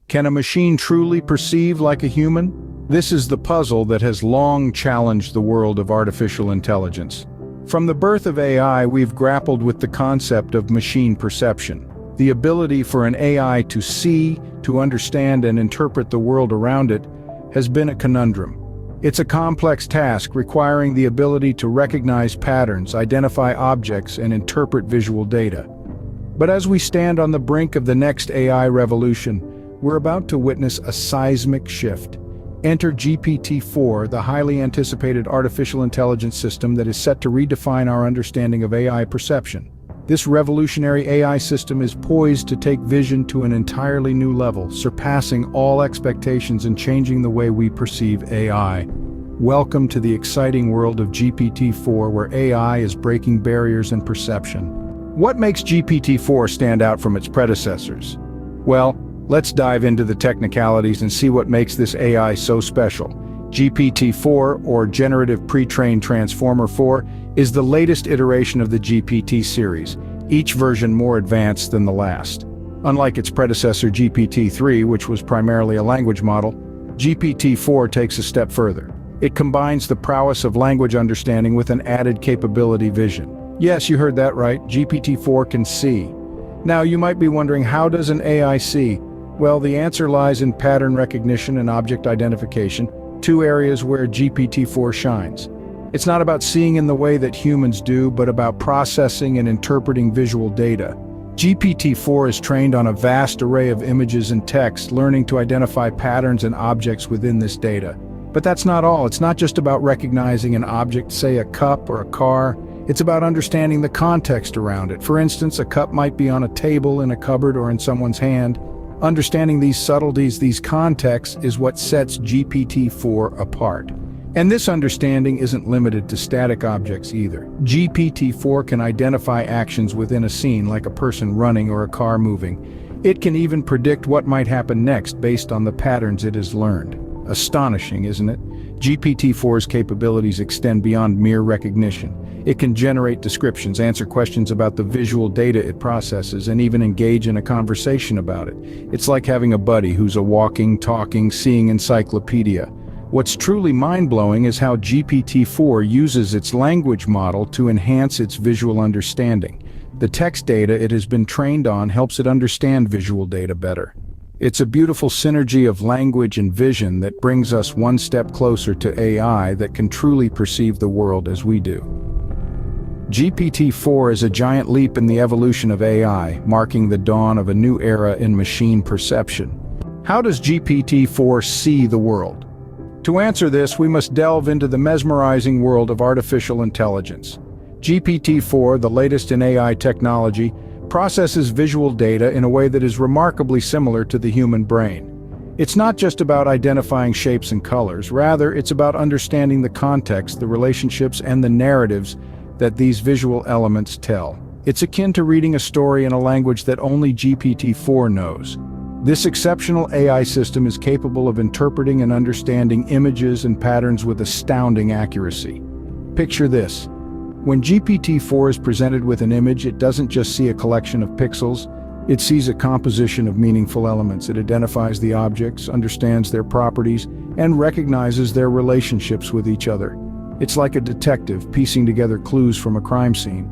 Can a machine truly perceive like a human? This is the puzzle that has long challenged the world of artificial intelligence. From the birth of AI, we've grappled with the concept of machine perception, the ability for an AI to see, to understand and interpret the world around it has been a conundrum. It's a complex task requiring the ability to recognize patterns, identify objects, and interpret visual data. But as we stand on the brink of the next AI revolution, we're about to witness a seismic shift. Enter GPT-4, the highly anticipated artificial intelligence system that is set to redefine our understanding of AI perception. This revolutionary AI system is poised to take vision to an entirely new level, surpassing all expectations and changing the way we perceive AI. Welcome to the exciting world of GPT-4, where AI is breaking barriers in perception. What makes GPT-4 stand out from its predecessors? Well, let's dive into the technicalities and see what makes this AI so special. GPT-4, or Generative Pre-trained Transformer 4, is the latest iteration of the GPT series, each version more advanced than the last. Unlike its predecessor GPT-3, which was primarily a language model, GPT-4 takes a step further. It combines the prowess of language understanding with an added capability: vision. Yes, you heard that right, GPT-4 can see. Now, you might be wondering, how does an AI see? Well, the answer lies in pattern recognition and object identification, two areas where GPT-4 shines. It's not about seeing in the way that humans do, but about processing and interpreting visual data. GPT-4 is trained on a vast array of images and text, learning to identify patterns and objects within this data. But that's not all. It's not just about recognizing an object, say a cup or a car. It's about understanding the context around it. For instance, a cup might be on a table, in a cupboard, or in someone's hand. Understanding these subtleties, these contexts, is what sets GPT-4 apart. And this understanding isn't limited to static objects either. GPT-4 can identify actions within a scene, like a person running or a car moving. It can even predict what might happen next based on the patterns it has learned. Astonishing, isn't it? GPT-4's capabilities extend beyond mere recognition. It can generate descriptions, answer questions about the visual data it processes, and even engage in a conversation about it. It's like having a buddy who's a walking, talking, seeing encyclopedia. What's truly mind-blowing is how GPT-4 uses its language model to enhance its visual understanding. The text data it has been trained on helps it understand visual data better. It's a beautiful synergy of language and vision that brings us one step closer to AI that can truly perceive the world as we do. GPT-4 is a giant leap in the evolution of AI, marking the dawn of a new era in machine perception. How does GPT-4 see the world? To answer this, we must delve into the mesmerizing world of artificial intelligence. GPT-4, the latest in AI technology, processes visual data in a way that is remarkably similar to the human brain. It's not just about identifying shapes and colors, rather it's about understanding the context, the relationships, and the narratives that these visual elements tell. It's akin to reading a story in a language that only GPT-4 knows. This exceptional AI system is capable of interpreting and understanding images and patterns with astounding accuracy. Picture this. When GPT-4 is presented with an image, it doesn't just see a collection of pixels, it sees a composition of meaningful elements. It identifies the objects, understands their properties, and recognizes their relationships with each other. It's like a detective piecing together clues from a crime scene.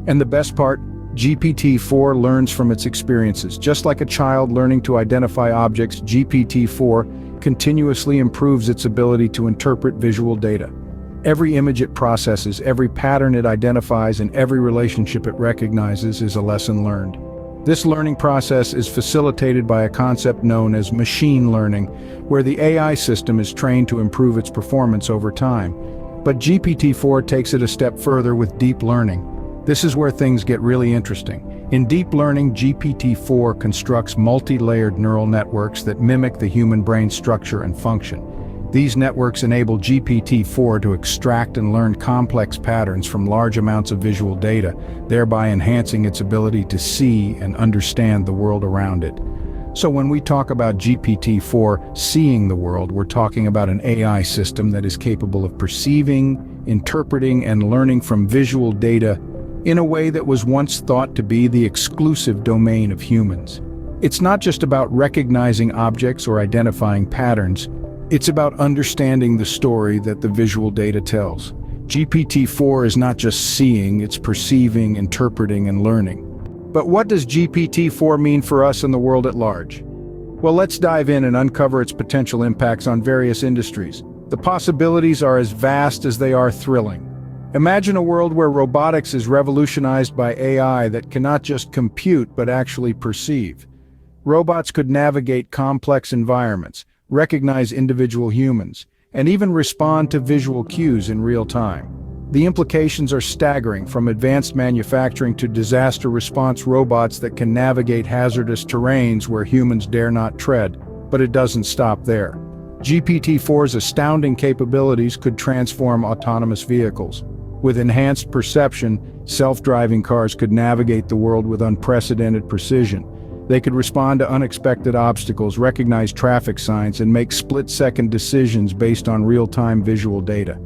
And the best part, GPT-4 learns from its experiences. Just like a child learning to identify objects, GPT-4 continuously improves its ability to interpret visual data. Every image it processes, every pattern it identifies, and every relationship it recognizes is a lesson learned. This learning process is facilitated by a concept known as machine learning, where the AI system is trained to improve its performance over time. But GPT-4 takes it a step further with deep learning. This is where things get really interesting. In deep learning, GPT-4 constructs multi-layered neural networks that mimic the human brain's structure and function. These networks enable GPT-4 to extract and learn complex patterns from large amounts of visual data, thereby enhancing its ability to see and understand the world around it. So when we talk about GPT-4 seeing the world, we're talking about an AI system that is capable of perceiving, interpreting, and learning from visual data in a way that was once thought to be the exclusive domain of humans. It's not just about recognizing objects or identifying patterns. It's about understanding the story that the visual data tells. GPT-4 is not just seeing, it's perceiving, interpreting, and learning. But what does GPT-4 mean for us and the world at large? Well, let's dive in and uncover its potential impacts on various industries. The possibilities are as vast as they are thrilling. Imagine a world where robotics is revolutionized by AI that cannot just compute but actually perceive. Robots could navigate complex environments, recognize individual humans, and even respond to visual cues in real time. The implications are staggering, from advanced manufacturing to disaster response robots that can navigate hazardous terrains where humans dare not tread. But it doesn't stop there. GPT-4's astounding capabilities could transform autonomous vehicles. With enhanced perception, self-driving cars could navigate the world with unprecedented precision. They could respond to unexpected obstacles, recognize traffic signs, and make split-second decisions based on real-time visual data.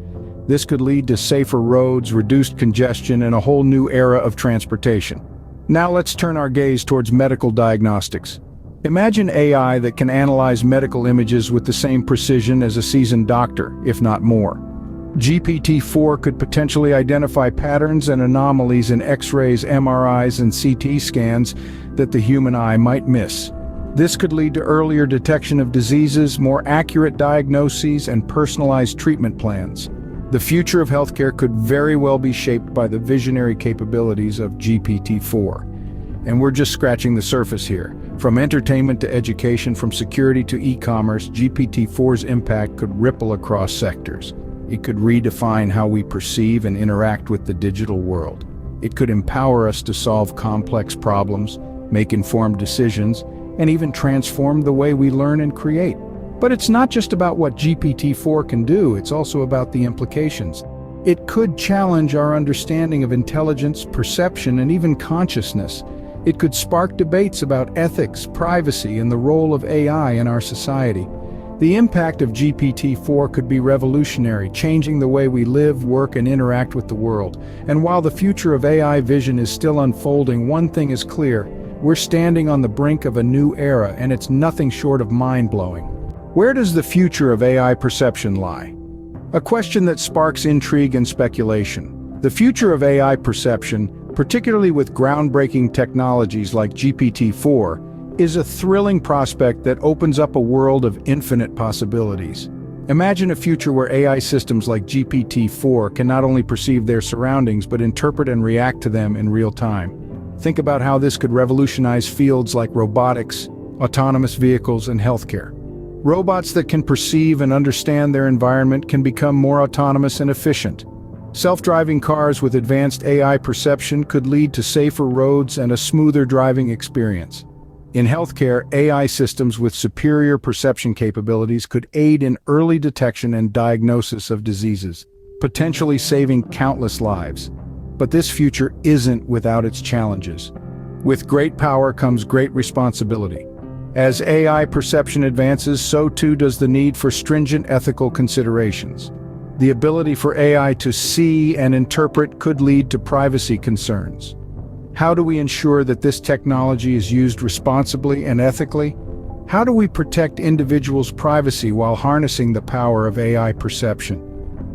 This could lead to safer roads, reduced congestion, and a whole new era of transportation. Now let's turn our gaze towards medical diagnostics. Imagine AI that can analyze medical images with the same precision as a seasoned doctor, if not more. GPT-4 could potentially identify patterns and anomalies in X-rays, MRIs, and CT scans that the human eye might miss. This could lead to earlier detection of diseases, more accurate diagnoses, and personalized treatment plans. The future of healthcare could very well be shaped by the visionary capabilities of GPT-4. And we're just scratching the surface here. From entertainment to education, from security to e-commerce, GPT-4's impact could ripple across sectors. It could redefine how we perceive and interact with the digital world. It could empower us to solve complex problems, make informed decisions, and even transform the way we learn and create. But it's not just about what GPT-4 can do, it's also about the implications. It could challenge our understanding of intelligence, perception, and even consciousness. It could spark debates about ethics, privacy, and the role of AI in our society. The impact of GPT-4 could be revolutionary, changing the way we live, work, and interact with the world. And while the future of AI vision is still unfolding, one thing is clear: we're standing on the brink of a new era, and it's nothing short of mind-blowing. Where does the future of AI perception lie? A question that sparks intrigue and speculation. The future of AI perception, particularly with groundbreaking technologies like GPT-4, is a thrilling prospect that opens up a world of infinite possibilities. Imagine a future where AI systems like GPT-4 can not only perceive their surroundings but interpret and react to them in real time. Think about how this could revolutionize fields like robotics, autonomous vehicles, and healthcare. Robots that can perceive and understand their environment can become more autonomous and efficient. Self-driving cars with advanced AI perception could lead to safer roads and a smoother driving experience. In healthcare, AI systems with superior perception capabilities could aid in early detection and diagnosis of diseases, potentially saving countless lives. But this future isn't without its challenges. With great power comes great responsibility. As AI perception advances, so too does the need for stringent ethical considerations. The ability for AI to see and interpret could lead to privacy concerns. How do we ensure that this technology is used responsibly and ethically? How do we protect individuals' privacy while harnessing the power of AI perception?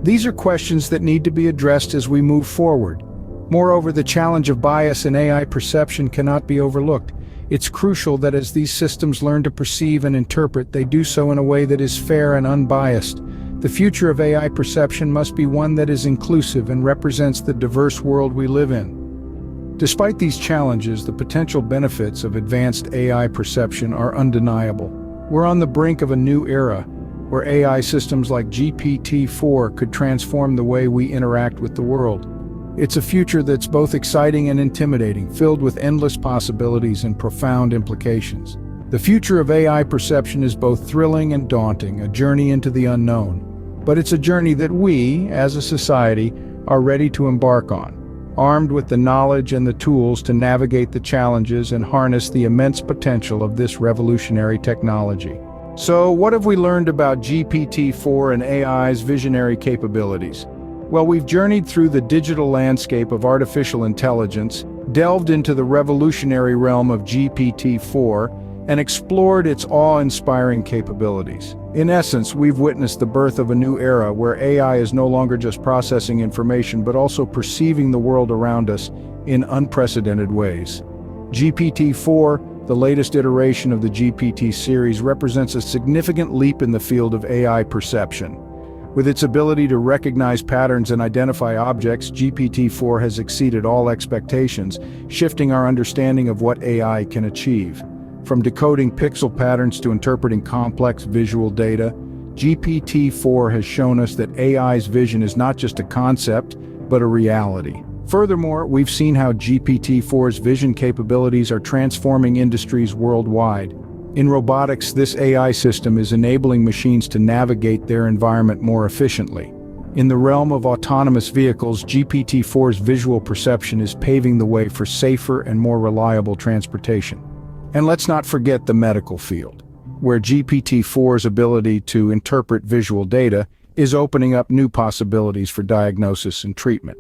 These are questions that need to be addressed as we move forward. Moreover, the challenge of bias in AI perception cannot be overlooked. It's crucial that as these systems learn to perceive and interpret, they do so in a way that is fair and unbiased. The future of AI perception must be one that is inclusive and represents the diverse world we live in. Despite these challenges, the potential benefits of advanced AI perception are undeniable. We're on the brink of a new era, where AI systems like GPT-4 could transform the way we interact with the world. It's a future that's both exciting and intimidating, filled with endless possibilities and profound implications. The future of AI perception is both thrilling and daunting, a journey into the unknown. But it's a journey that we, as a society, are ready to embark on, armed with the knowledge and the tools to navigate the challenges and harness the immense potential of this revolutionary technology. So, what have we learned about GPT-4 and AI's visionary capabilities? Well, we've journeyed through the digital landscape of artificial intelligence, delved into the revolutionary realm of GPT-4, and explored its awe-inspiring capabilities. In essence, we've witnessed the birth of a new era where AI is no longer just processing information but also perceiving the world around us in unprecedented ways. GPT-4, the latest iteration of the GPT series, represents a significant leap in the field of AI perception. With its ability to recognize patterns and identify objects, GPT-4 has exceeded all expectations, shifting our understanding of what AI can achieve. From decoding pixel patterns to interpreting complex visual data, GPT-4 has shown us that AI's vision is not just a concept, but a reality. Furthermore, we've seen how GPT-4's vision capabilities are transforming industries worldwide. In robotics, this AI system is enabling machines to navigate their environment more efficiently. In the realm of autonomous vehicles, GPT-4's visual perception is paving the way for safer and more reliable transportation. And let's not forget the medical field, where GPT-4's ability to interpret visual data is opening up new possibilities for diagnosis and treatment.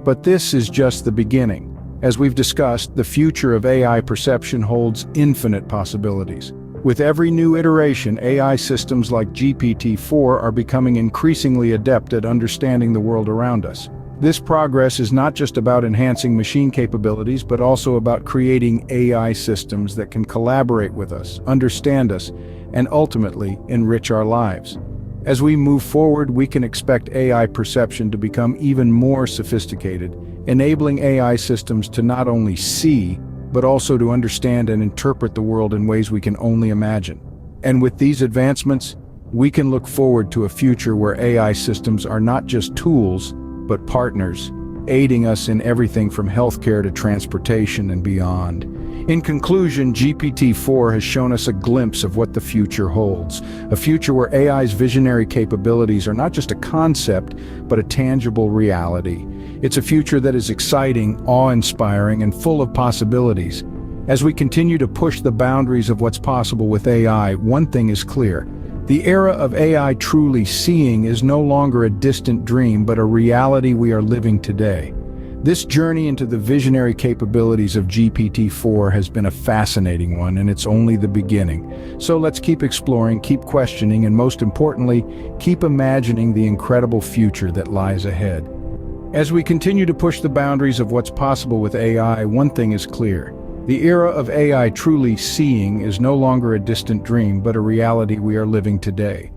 But this is just the beginning. As we've discussed, the future of AI perception holds infinite possibilities. With every new iteration, AI systems like GPT-4 are becoming increasingly adept at understanding the world around us. This progress is not just about enhancing machine capabilities, but also about creating AI systems that can collaborate with us, understand us, and ultimately enrich our lives. As we move forward, we can expect AI perception to become even more sophisticated, enabling AI systems to not only see, but also to understand and interpret the world in ways we can only imagine. And with these advancements, we can look forward to a future where AI systems are not just tools, but partners, aiding us in everything from healthcare to transportation and beyond. In conclusion, GPT-4 has shown us a glimpse of what the future holds, a future where AI's visionary capabilities are not just a concept, but a tangible reality. It's a future that is exciting, awe-inspiring, and full of possibilities. As we continue to push the boundaries of what's possible with AI, one thing is clear. The era of AI truly seeing is no longer a distant dream, but a reality we are living today. This journey into the visionary capabilities of GPT-4 has been a fascinating one, and it's only the beginning. So let's keep exploring, keep questioning, and most importantly, keep imagining the incredible future that lies ahead. As we continue to push the boundaries of what's possible with AI, one thing is clear. The era of AI truly seeing is no longer a distant dream, but a reality we are living today.